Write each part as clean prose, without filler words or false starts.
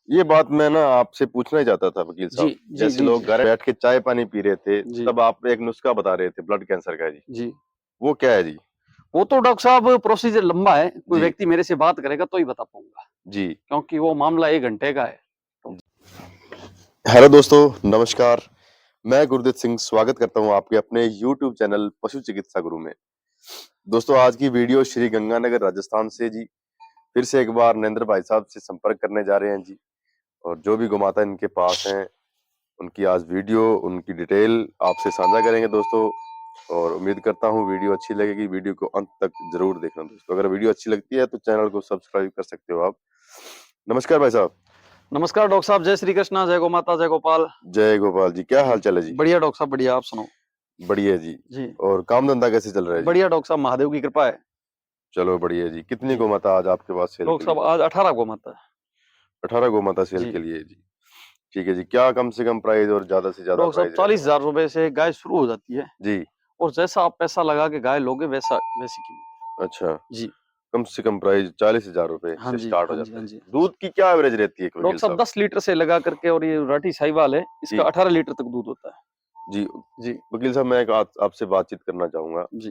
ये बात मैं ना आपसे पूछना ही चाहता था वकील जी साहब। जी जैसे जी लोग जी घर बैठ के चाय पानी पी रहे थे, जी तब आप एक नुस्खा बता रहे थे ब्लड कैंसर का जी। जी। वो क्या है जी? वो तो डॉक्टर साहब प्रोसीजर लंबा है, कोई जी, व्यक्ति मेरे से बात करेगा तो ही बता पाऊंगा, जी। क्योंकि वो मामला 1 घंटे का है। तो हेलो दोस्तों, नमस्कार। मैं गुरदीप सिंह स्वागत करता हूँ आपके अपने यूट्यूब चैनल पशु चिकित्सा गुरु में। दोस्तों आज की वीडियो श्री गंगानगर राजस्थान से जी। फिर से एक बार नरेंद्र भाई साहब से संपर्क करने जा रहे हैं जी। और जो भी गोमाता इनके पास हैं, उनकी आज वीडियो, उनकी डिटेल आपसे साझा करेंगे दोस्तों। और उम्मीद करता हूँ वीडियो अच्छी लगेगी। वीडियो को अंत तक जरूर देखना दोस्तों। अगर वीडियो अच्छी लगती है तो चैनल को सब्सक्राइब कर सकते हो आप। नमस्कार भाई साहब। नमस्कार डॉक्टर साहब, जय श्री कृष्णा, जय गौ माता, जय गोपाल। जय गोपाल जी, क्या हाल जी, चाल है जी? बढ़िया डॉक्टर साहब, बढ़िया। आप सुनो। बढ़िया जी। जी, और काम धंधा कैसे चल रहा है जी? बढ़िया डॉक्टर साहब, महादेव की कृपा है। चलो बढ़िया जी। कितनी जी गोमाता आज आपके पास सेल डॉक्टर के साहब, लिए? आज 18 गौ माता है। 18 गोमाता सेल जी के लिए जी। ठीक है जी। क्या कम से कम प्राइस और ज्यादा से ज्यादा डॉक्टर साहब, प्राइस रहेगा? 40,000 रुपए से गाय शुरू हो जाती है, जी। और जैसा आप पैसा लगा के गाय लोगे वैसा वैसी कीमत अच्छा। है। जी कम से कम प्राइस 40,000 रुपए हाँ से जी स्टार्ट हो हाँ जी जाता हाँ है। जी। दूध की क्या एवरेज रहती है वकील डॉक्टर साहब, साहब? 10 लीटर से लगा करके, और ये राठी साहिवाल है, इसका जी 18 लीटर तक दूध होता है। जी। जी वकील साहब मैं एक आपसे बातचीत करना चाहूंगा। जी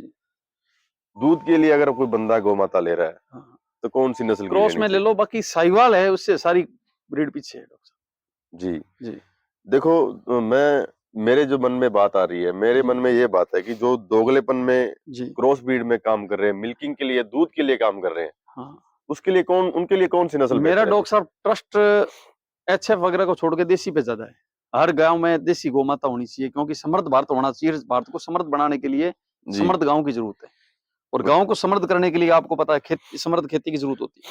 दूध के लिए अगर कोई बंदा गोमाता ले रहा है हाँ। तो कौन सी नस्ल की क्रॉस लेनी में ले चाहिए? लो, बाकी साहिवाल है, उससे सारी ब्रीड पीछे है डॉक्टर जी। साहब। जी देखो, मैं मेरे जो मन में बात आ रही है, मेरे जी मन में ये बात है कि जो दोगलेपन में जी क्रॉस ब्रीड में काम कर रहे हैं, मिल्किंग के लिए, दूध के लिए काम कर रहे हैं, हाँ। उसके लिए उनके लिए कौन सी नस्ल मेरा बेहतर है जी? डॉक्टर साहब ट्रस्ट एचएफ वगैरह को छोड़ के देसी पे ज्यादा है। हर गांव में देसी गौमाता होनी चाहिए, क्योंकि समृद्ध भारत होना चाहिए। भारत को समृद्ध बनाने के लिए जी। समृद्ध गांव की जरूरत है, और वक- गांव को समृद्ध करने के लिए आपको पता है समृद्ध खेती की जरूरत होती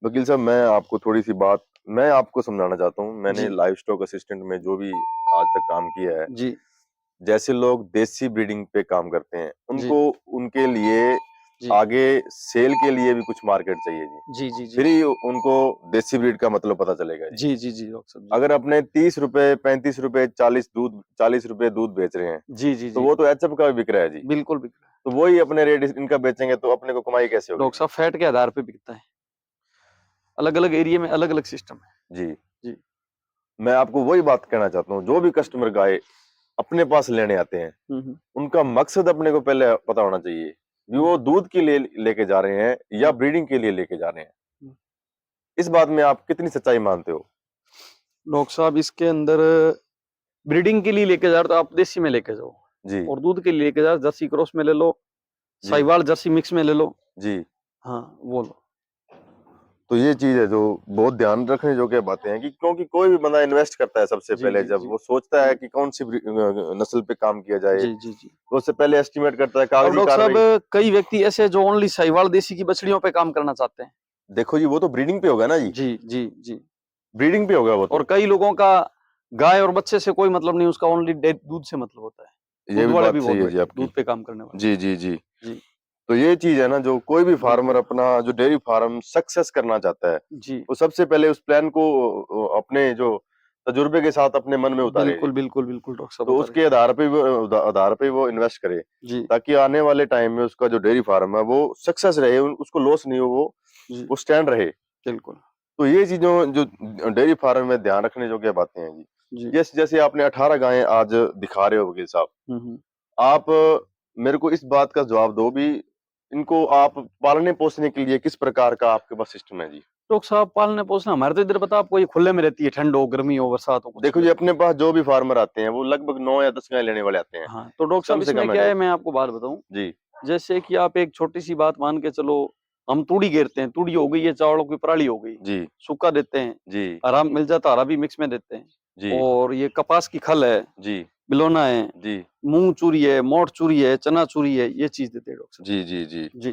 वकील साहब मैं आपको थोड़ी सी बात मैं आपको समझाना चाहता हूँ। है। मैंने जी लाइव स्टॉक असिस्टेंट में जो भी आज तक काम किया है, जी जैसे लोग देसी ब्रीडिंग पे काम करते हैं, जी उनको उनके लिए जी आगे सेल के लिए भी कुछ मार्केट चाहिए जी। जी जी जी फिर ही उनको देसी ब्रीड का मतलब पता चलेगा जी। जी जी जी डॉक्टर साहब। जी अगर अपने 30 रुपए, 35 रुपए, 40 रुपए दूध बेच रहे हैं, जी जी तो जी वो तो एचएफ का भी बिक रहा है जी। बिल्कुल बिक रहा है। तो वही अपने रेट इनका बेचेंगे तो अपने को कमाई कैसे होगी डॉक्टर जी? साहब, फैट के आधार पे बिकता है, अलग अलग एरिया में अलग अलग सिस्टम है। जी। जी मैं आपको वही बात कहना चाहता हूँ, जो भी कस्टमर गाय अपने पास लेने आते हैं, हम्म उनका मकसद अपने को पहले पता होना चाहिए कि हम्म वो दूध के लिए लेके जा रहे हैं या हम्म, ब्रीडिंग के लिए लेके जा रहे हैं। हम्म। इस बात में आप कितनी सच्चाई मानते हो? डॉक्टर साहब, इसके अंदर ब्रीडिंग के लिए लेके जा रहे हो तो आप देसी में लेके जाओ, जी और दूध के लिए लेके जाओ जर्सी क्रॉस में ले लो, जी साहिवाल जर्सी मिक्स में ले लो। जी। हाँ वो लो। तो ये चीज है जो बहुत ध्यान रखने योग्य बातें हैं कि क्योंकि कोई भी बंदा इन्वेस्ट करता है, सबसे जी पहले जी जब जी वो सोचता है जी कि कौन सी नस्ल पे काम किया जाए, जी जी जी। तो उससे पहले एस्टिमेट करता है अब कागजी डॉक्टर कार्रवाई। साहब, कई व्यक्ति ऐसे हैं जो ओनली साहिवाल देसी की बछड़ियों पे काम करना चाहते हैं। देखो जी, वो तो ब्रीडिंग पे होगा ना जी। जी जी जी। ब्रीडिंग पे होगा वो और तो। कई लोगों का गाय और बच्चे से कोई मतलब नहीं, उसका ओनली दूध से मतलब होता है। ये दूध भी वाले बात भी सही बहुत है जी बैठे हैं, आपकी। दूध पे काम करने वाले। जी जी जी। जी तो ये चीज है ना, जो कोई भी फार्मर बिल्कुल। अपना जो डेयरी फार्म सक्सेस करना चाहता है, जी वो सबसे पहले उस प्लान को अपने जो तजुर्बे के साथ अपने मन में उतारे जी। बिल्कुल बिल्कुल बिल्कुल डॉक्टर साहब तो बता उसके रहे। आधार पे वो इन्वेस्ट करे, जी ताकि आने वाले टाइम में उसका जो डेयरी फार्म है वो सक्सेस रहे, उसको लॉस नहीं हो, जी वो स्टैंड रहे। बिल्कुल। तो ये चीजों जो डेयरी फार्म में ध्यान रखने योग्य बातें हैं जी। जी जैसे जैसे आपने 18 गायें आज दिखा रहे हो वकील साहब, हम्म। आप मेरे को इस बात का जवाब दो भी, इनको आप पालने पोसने के लिए किस प्रकार का आपके पास सिस्टम है जी? डॉक्टर साहब, पालने पोसना हमारे तो इधर पता आपको, ये खुले में रहती है, ठंड हो, गर्मी हो, बरसात हो, कुछ देखो भी जी, हो। अपने पास जो भी फार्मर आते हैं वो लगभग 9 या 10 गाय लेने वाले आते हैं, हाँ तो डॉक्टर कम साहब, से इसमें कम है क्या जो। है, मैं आपको बात बताऊं। जी जैसे कि आप एक छोटी सी बात मान के चलो, हम तूड़ी घेरते हैं, तूड़ी हो गई है, चावलों की पराली हो गई, जी सूखा देते हैं, जी आराम मिल जाता, हरा भी मिक्स में देते हैं। जी और ये कपास की खल है, जी बिलोना है, जी मूंग चूरी है, मोठ चूरी है, चना चूरी है, ये चीज देते हैं डॉक्टर जी जी जी। साहब। जी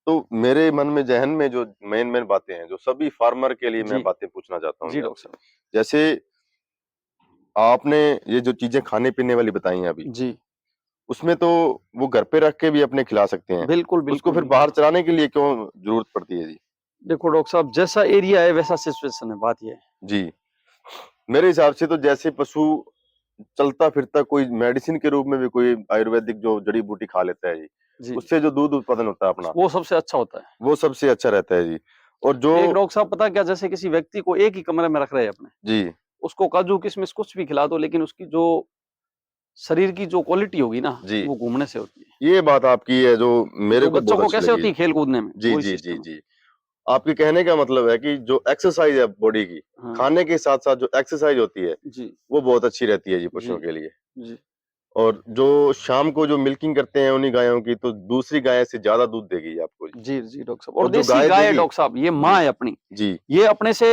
तो मेरे मन में, जहन में जो मेन मेन बातें हैं, जो सभी फार्मर के लिए मैं जी बातें पूछना चाहता हूँ जी जी डॉक्टर आपसे। साहब। जैसे आपने ये जो चीजें खाने पीने वाली बताई हैं अभी, जी उसमें तो वो घर पे रख के भी अपने खिला सकते हैं, बिल्कुल उसको बिल्कुल फिर बिल्कुल। बाहर चराने के लिए क्यों जरूरत पड़ती है जी? देखो डॉक्टर साहब, जैसा एरिया है वैसा सिचुएशन है, बात ये है। जी। मेरे हिसाब से तो जैसे पशु चलता फिरता कोई मेडिसिन के रूप में भी कोई आयुर्वेदिक जो जड़ी बूटी खा लेता है जी, जी उससे जो दूध उत्पादन होता है अपना, वो सबसे अच्छा होता है। वो सबसे अच्छा रहता है जी। और जो एक डॉक्टर साहब पता क्या, जैसे किसी व्यक्ति को एक ही कमरे में रख रहे हैं अपने, जी उसको काजू किशमिश कुछ भी खिला दो, लेकिन उसकी जो शरीर की जो क्वालिटी होगी ना, जी, वो घूमने से होती है। ये बात आपकी है जो मेरे जो को बच्चों बहुत को अच्छी कैसे लगी। होती है खेल कूदने में, जी वही जी जी सिस्टम है। जी, आपके कहने का मतलब है कि जो एक्सरसाइज है बॉडी की, हाँ खाने के साथ साथ जो एक्सरसाइज होती है जी वो बहुत अच्छी रहती है जी जी पशुओं के लिए। जी। और जो शाम को जो मिल्किंग करते हैं उन्हीं गायों की, तो दूसरी गाय से ज्यादा दूध देगी ये आपको जी। जी जी डॉक्टर साहब, और और जो देसी गाय गाय है देगी डॉक्टर साहब, ये जी माँ है अपनी। जी ये अपने से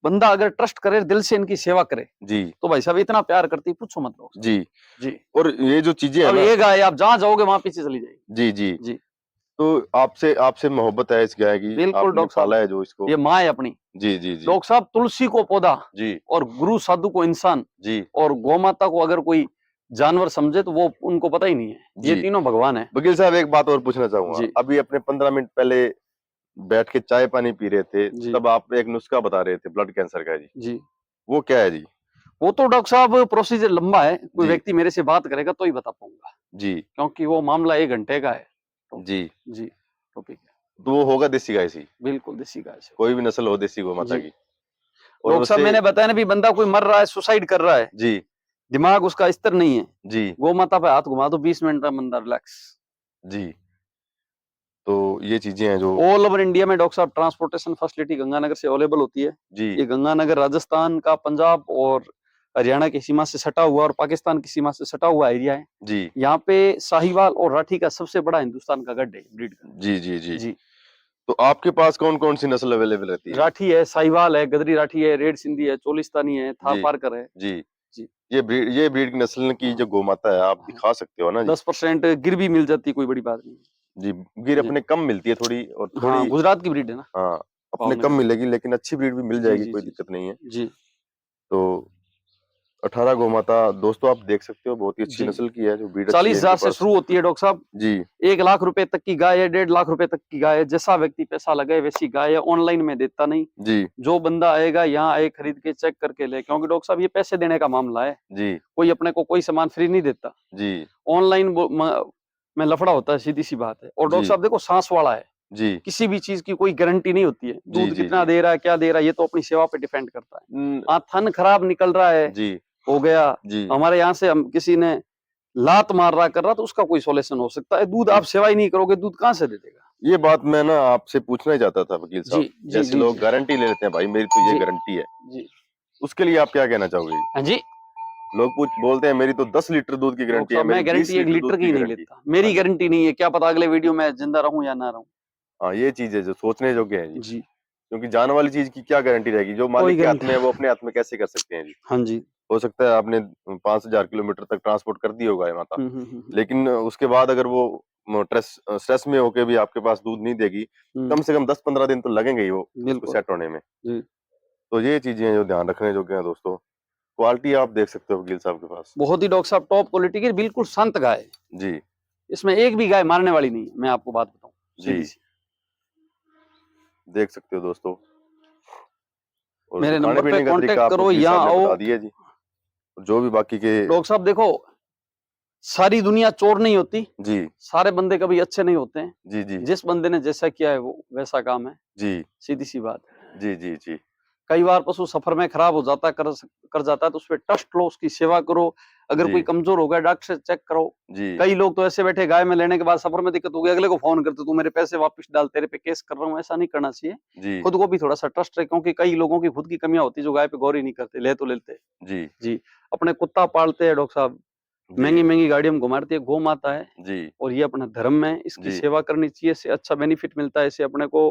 बंदा अगर ट्रस्ट करे, दिल से इनकी सेवा करे, जी तो भाई साहब इतना प्यार करती है, पूछो मत डॉक्टर साहब। जी, जी। और ये जो चीजें है अब ना, ये गाय आप जहाँ जाओगे वहां पीछे चली जाएगी। जी जी, जी तो आपसे आपसे मोहब्बत है इस गाय की, बिल्कुल आपने डॉक्टर साहब, पाला है जो इसको। ये माँ है अपनी। जी जी जी डॉक्टर साहब, तुलसी को पौधा जी और गुरु साधु को इंसान जी और गौ माता को अगर कोई जानवर समझे तो वो उनको पता ही नहीं है, ये जी। तीनों भगवान है। वकील साहब एक बात और पूछना चाहूंगा, जी अभी अपने 15 मिनट पहले बैठ के चाय पानी पी रहे थे, जी तब आप एक नुस्खा बता रहे थे ब्लड कैंसर का जी, जी। वो क्या है जी? वो तो डॉक्टर साहब प्रोसीजर लंबा है, कोई जी व्यक्ति मेरे से बात करेगा तो ही बता पाऊंगा, जी क्योंकि वो मामला 1 घंटे का है। तो जी, जी, टॉपिक है। तो वो होगा देसी गाय से, बिल्कुल देसी गाय से। कोई भी नस्ल हो देसी गौ माता जी की, और डॉक्टर साहब, उससे मैंने बताया ना भी, बंदा कोई मर रहा है, सुसाइड कर रहा है, जी दिमाग उसका स्थिर नहीं है, जी गौ माता पे हाथ घुमा दो, 20 मिनट में बंदा रिलैक्स। जी, तो ये चीजें हैं जो ऑल ओवर इंडिया में डॉक्टर साहब ट्रांसपोर्टेशन फैसिलिटी गंगानगर से अवेलेबल होती है। जी ये गंगानगर राजस्थान का, पंजाब और हरियाणा की सीमा से सटा हुआ और पाकिस्तान की सीमा से सटा हुआ एरिया है। जी यहाँ पे साहिवाल और राठी का सबसे बड़ा हिंदुस्तान का गढ़ है ब्रीड का। जी जी जी, जी, तो आपके पास कौन कौन सी नस्ल अवेलेबल रहती है जी? राठी है, साहिवाल है, गदरी राठी है, रेड सिंधी है, चोलिस्तानी है, थार जी पारकर है। जी, जी ये ब्रीड की नस्ल की हाँ जो गौ माता है आप हाँ। दिखा सकते हो ना जी? 10% गिर भी मिल जाती, कोई बड़ी बात नहीं। जी, गिर जी अपने कम मिलती है थोड़ी, और हाँ, थोड़ी गुजरात की ब्रीड है ना, हाँ, अपने कम भावनगर की। मिलेगी, लेकिन अच्छी ब्रीड भी मिल जी जाएगी, जी कोई जी दिक्कत नहीं है। जी तो 18 गौ माता दोस्तों आप देख सकते हो, बहुत ही अच्छी जी। नस्ल की है, जो ब्रीड अच्छी है इनके 40,000 से पास। शुरू होती है डॉक्टर साहब। जी 1 लाख रुपए तक की गाय है, 1.5 लाख रुपए तक की गाय है, जैसा व्यक्ति पैसा लगाए वैसी गाय है। ऑनलाइन में देता नहीं, जी जो बंदा आएगा यहाँ आए, खरीद के चेक करके ले, क्योंकि डॉक्टर साहब ये पैसे देने का मामला है, जी कोई अपने को कोई सामान फ्री नहीं देता। जी ऑनलाइन में लफड़ा होता है, सीधी सी बात है। और डॉक्टर जी साहब देखो, सांस वाला है, जी किसी भी चीज की कोई गारंटी नहीं होती है, जी दूध जी कितना जी दे रहा है, क्या दे रहा है, ये तो अपनी सेवा पे डिपेंड करता है। न- हाँ, थन खराब निकल रहा है, जी हो गया, जी हमारे यहाँ से हम किसी ने लात मार रहा कर रहा, तो उसका कोई सॉल्यूशन हो सकता है। दूध जी, आप सेवा ही नहीं करोगे, दूध कहाँ से दे देगा? ये बात मैं ना आपसे पूछना ही चाहता था वकील जी साहब, जी जैसे जी लोग जी गारंटी ले लेते हैं, भाई मेरी तो ये जी गारंटी है, जी। उसके लिए आप क्या कहना चाहोगे जी? हाँ जी लोग बोलते हैं मेरी तो 10 लीटर दूध की डॉक्टर गारंटी है, साहब, मेरी मैं 20 गारंटी एक लीटर दूध लीटर की की ही नहीं गारंटी। लेता, हाँ मेरी जी, गारंटी नहीं है, क्या पता अगले वीडियो में जिंदा रहूं या ना रहूं। हाँ, ये चीज है जो सोचने योग्य है जी, जी, क्योंकि जाने वाली चीज की क्या गारंटी रहेगी, जो कोई मालिक के हाथ गारंटी। में है वो अपने हाथ में कैसे कर सकते हैं जी? हाँ जी। हो सकता है आपने 5,000 किलोमीटर तक ट्रांसपोर्ट कर दी होगा ये माता, हम्म। लेकिन उसके बाद अगर वो स्ट्रेस में होके भी आपके पास दूध नहीं देगी, हम्म, कम से कम 10-15 दिन तो लगेंगे ही वो उसको बिल्कुल। सेट होने में। जी, तो ये चीजें हैं जो ध्यान रखने योग्य हैं दोस्तों। क्वालिटी आप देख सकते हो वकील साहब के पास। बहुत ही डॉक्टर साहब टॉप क्वालिटी की, बिल्कुल शांत गाय है। जी इसमें एक भी गाय मारने वाली नहीं है, मैं आपको बात बताऊं जी, सीधी सी। देख सकते हो दोस्तों, और जो मेरे खाने नंबर पे पीने का तरीका कांटेक्ट आपको करो, वकील यहाँ साहब ने आओ। बता दिया जी, और जो भी बाकी के डॉक्टर साहब देखो, सारी दुनिया चोर नहीं होती, जी सारे बंदे कभी अच्छे नहीं होते हैं। जी जी जिस बंदे ने जैसा किया है वो वैसा काम है, जी सीधी सी बात है। जी जी जी कई बार पशु सफर में खराब हो जाता है, कर जाता है, तो उस पर ट्रस्ट लो, उसकी सेवा करो। अगर जी कोई कमजोर हो गया, डॉक्टर से चेक करो। जी कई लोग तो ऐसे बैठे, गाय में लेने के बाद सफर में दिक्कत हो गई, अगले को फोन करते, तू मेरे पैसे वापस डाल, तेरे पे केस कर रहा हूँ। ऐसा नहीं करना चाहिए, जी खुद को भी थोड़ा सा ट्रस्ट रहे, क्योंकि कई लोगों की खुद की कमियां होती है, जो गाय पे गौर ही नहीं करते, ले तो लेते हैं। जी जी, अपने कुत्ता पालते हैं डॉक्टर साहब, जी महंगी महंगी गाड़ियों में घुमाते हैं, गौ माता है, जी और ये अपना धर्म है, इसकी जी सेवा करनी चाहिए। इससे अच्छा बेनिफिट मिलता है, इससे अपने को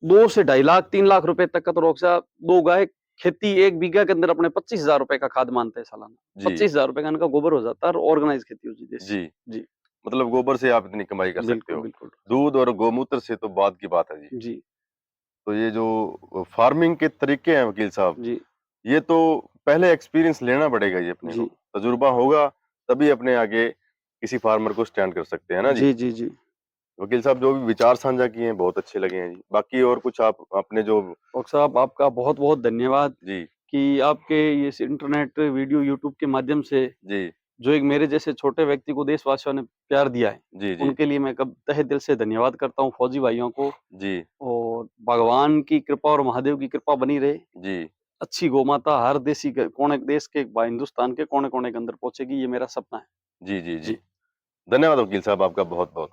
2 से 2.5 लाख 3 लाख रुपए तक का, तो डॉक्टर साहब दो गाय खेती 1 बीघा के अंदर अपने 25,000 रुपए का खाद मानते हैं सालाना। जी 25,000 रुपए का इनका गोबर हो जाता है, और ऑर्गेनाइज खेती होती है देसी। जी, जी, मतलब गोबर से आप इतनी कमाई कर सकते बिल्कुल हो, बिल्कुल। दूध और गोमूत्र से तो बाद की बात है जी। जी तो ये जो फार्मिंग के तरीके हैं वकील साहब, जी ये तो पहले एक्सपीरियंस लेना पड़ेगा जी अपने को, जी तजुर्बा होगा तभी अपने आगे किसी फार्मर को स्टैंड कर सकते हैं ना जी। जी जी जी। वकील साहब जो भी विचार साझा किए हैं बहुत अच्छे लगे हैं जी, बाकी और कुछ आप अपने जो डॉक्टर साहब, आपका बहुत बहुत धन्यवाद जी कि आपके ये इंटरनेट वीडियो यूट्यूब के माध्यम से जी जो एक मेरे जैसे छोटे व्यक्ति को देशवासियों ने प्यार दिया है, जी, जी, उनके लिए मैं कब तहे दिल से धन्यवाद करता हूँ फौजी भाइयों को। जी, और भगवान की कृपा और महादेव की कृपा बनी रहे। जी, अच्छी गौमाता हर देशी के कोने देश के हिंदुस्तान के कोने-कोने के अंदर पहुँचेगी, ये मेरा सपना है। जी, जी, जी। जी। धन्यवाद वकील साहब आपका बहुत-बहुत।